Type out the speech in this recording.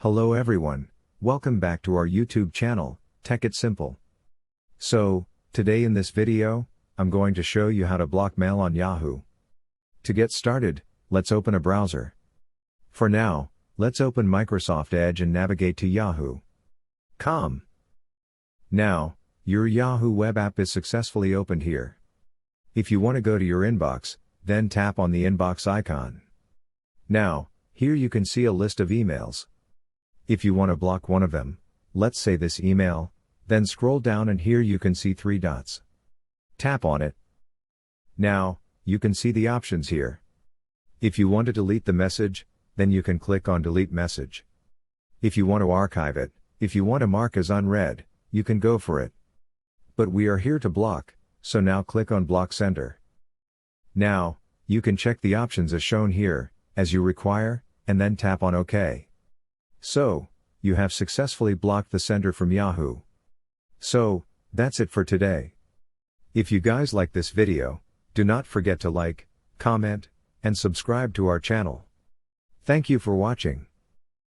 Hello everyone, welcome back to our YouTube channel, Tech It Simple. So, today in this video, I'm going to show you how to block mail on Yahoo. To get started, let's open a browser. For now, let's open Microsoft Edge and navigate to Yahoo.com. Now, your Yahoo web app is successfully opened here. If you want to go to your inbox, then tap on the inbox icon. Now, here you can see a list of emails. If you want to block one of them, let's say this email, then scroll down and here you can see 3 dots. Tap on it. Now, you can see the options here. If you want to delete the message, then you can click on Delete Message. If you want to archive it, if you want to mark as unread, you can go for it. But we are here to block, so now click on Block Sender. Now, you can check the options as shown here, as you require, and then tap on OK. So, you have successfully blocked the sender from Yahoo. So, that's it for today. If you guys like this video, do not forget to like, comment, and subscribe to our channel. Thank you for watching.